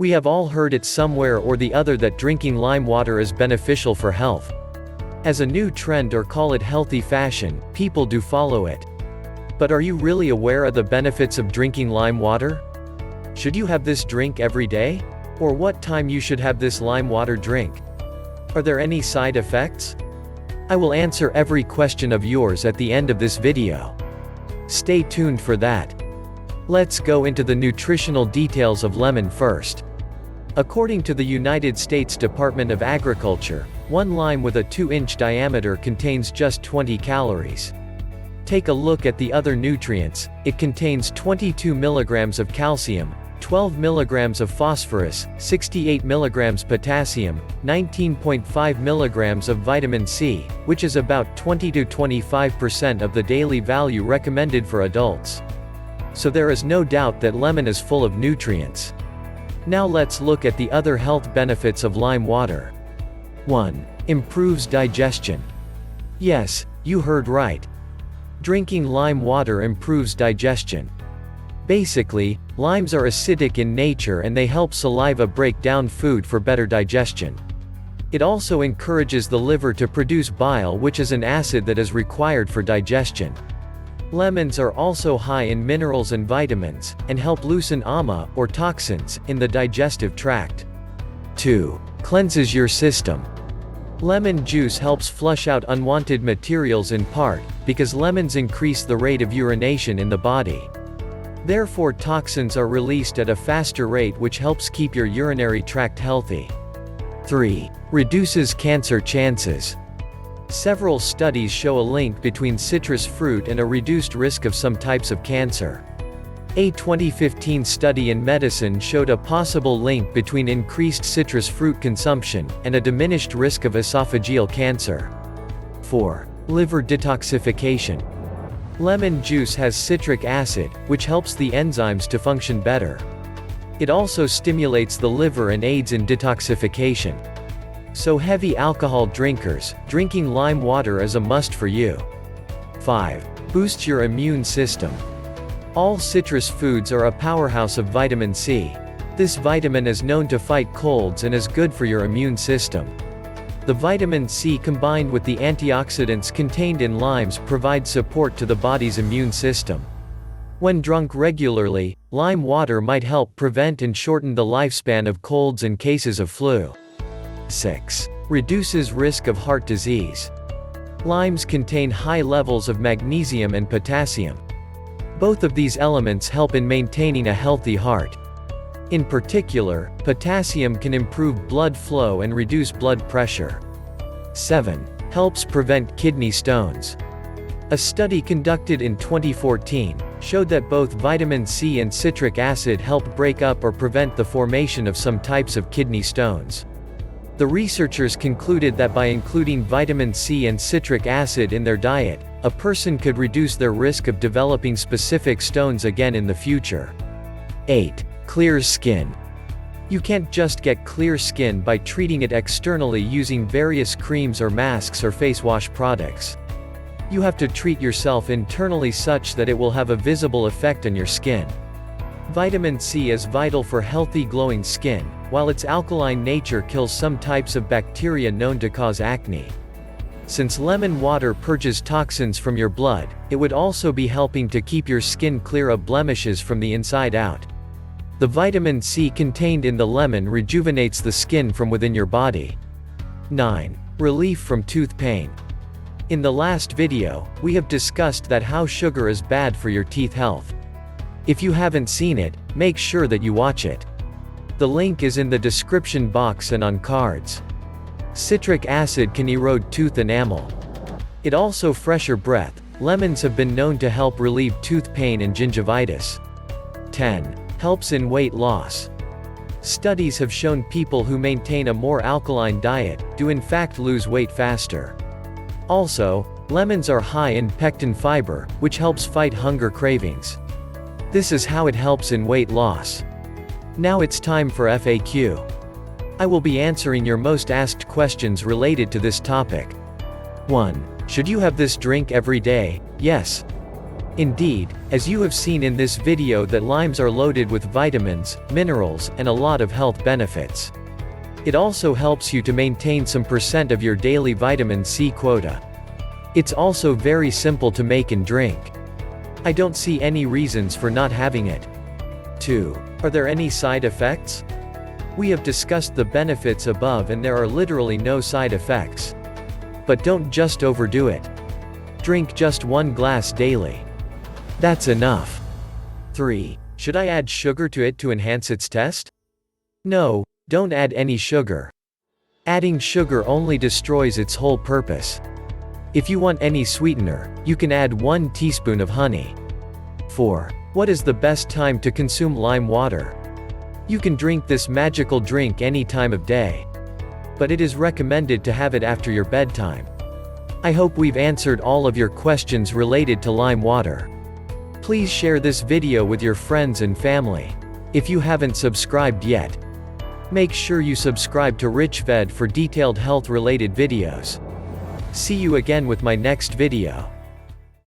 We have all heard it somewhere or the other that drinking lime water is beneficial for health. As a new trend, or call it healthy fashion, people do follow it. But are you really aware of the benefits of drinking lime water? Should you have this drink every day? Or what time you should have this lime water drink? Are there any side effects? I will answer every question of yours at the end of this video. Stay tuned for that. Let's go into the nutritional details of lemon first. According to the United States Department of Agriculture, one lime with a 2-inch diameter contains just 20 calories. Take a look at the other nutrients. It contains 22 milligrams of calcium, 12 milligrams of phosphorus, 68 milligrams potassium, 19.5 milligrams of vitamin C, which is about 20 to 25% of the daily value recommended for adults. So there is no doubt that lemon is full of nutrients. Now let's look at the other health benefits of lime water. 1. Improves digestion. Yes, you heard right. Drinking lime water improves digestion. Basically, limes are acidic in nature and they help saliva break down food for better digestion. It also encourages the liver to produce bile, which is an acid that is required for digestion. Lemons are also high in minerals and vitamins, and help loosen ama, or toxins, in the digestive tract. 2. Cleanses your system. Lemon juice helps flush out unwanted materials in part, because lemons increase the rate of urination in the body. Therefore toxins are released at a faster rate, which helps keep your urinary tract healthy. 3. Reduces cancer chances. Several studies show a link between citrus fruit and a reduced risk of some types of cancer. A 2015 study in Medicine showed a possible link between increased citrus fruit consumption and a diminished risk of esophageal cancer. 4. Liver detoxification. Lemon juice has citric acid, which helps the enzymes to function better. It also stimulates the liver and aids in detoxification. So heavy alcohol drinkers, drinking lime water is a must for you. 5. Boosts your immune system. All citrus foods are a powerhouse of vitamin C. This vitamin is known to fight colds and is good for your immune system. The vitamin C combined with the antioxidants contained in limes provide support to the body's immune system. When drunk regularly, lime water might help prevent and shorten the lifespan of colds and cases of flu. 6. Reduces risk of heart disease. Limes contain high levels of magnesium and potassium. Both of these elements help in maintaining a healthy heart. In particular, potassium can improve blood flow and reduce blood pressure. 7. Helps prevent kidney stones. A study conducted in 2014 showed that both vitamin C and citric acid help break up or prevent the formation of some types of kidney stones. The researchers concluded that by including vitamin C and citric acid in their diet, a person could reduce their risk of developing specific stones again in the future. 8. Clears skin. You can't just get clear skin by treating it externally using various creams or masks or face wash products. You have to treat yourself internally such that it will have a visible effect on your skin. Vitamin C is vital for healthy glowing skin, while its alkaline nature kills some types of bacteria known to cause acne. Since lemon water purges toxins from your blood, it would also be helping to keep your skin clear of blemishes from the inside out. The vitamin C contained in the lemon rejuvenates the skin from within your body. 9. Relief from tooth pain. In the last video, we have discussed that how sugar is bad for your teeth health. If you haven't seen it, make sure that you watch it. The link is in the description box and on cards. Citric acid can erode tooth enamel. It also fresher breath. Lemons have been known to help relieve tooth pain and gingivitis. 10. Helps in weight loss. Studies have shown people who maintain a more alkaline diet do in fact lose weight faster. Also, lemons are high in pectin fiber, which helps fight hunger cravings. This is how it helps in weight loss. Now it's time for FAQ. I will be answering your most asked questions related to this topic. 1. Should you have this drink every day? Yes. Indeed, as you have seen in this video that limes are loaded with vitamins, minerals, and a lot of health benefits. It also helps you to maintain some % of your daily vitamin C quota. It's also very simple to make and drink. I don't see any reasons for not having it. 2. Are there any side effects? We have discussed the benefits above and there are literally no side effects. But don't just overdo it. Drink just 1 glass daily. That's enough. 3. Should I add sugar to it to enhance its taste? No, don't add any sugar. Adding sugar only destroys its whole purpose. If you want any sweetener, you can add 1 teaspoon of honey. 4. What is the best time to consume lime water? You can drink this magical drink any time of day. But it is recommended to have it after your bedtime. I hope we've answered all of your questions related to lime water. Please share this video with your friends and family. If you haven't subscribed yet, make sure you subscribe to RICHVED for detailed health-related videos. See you again with my next video.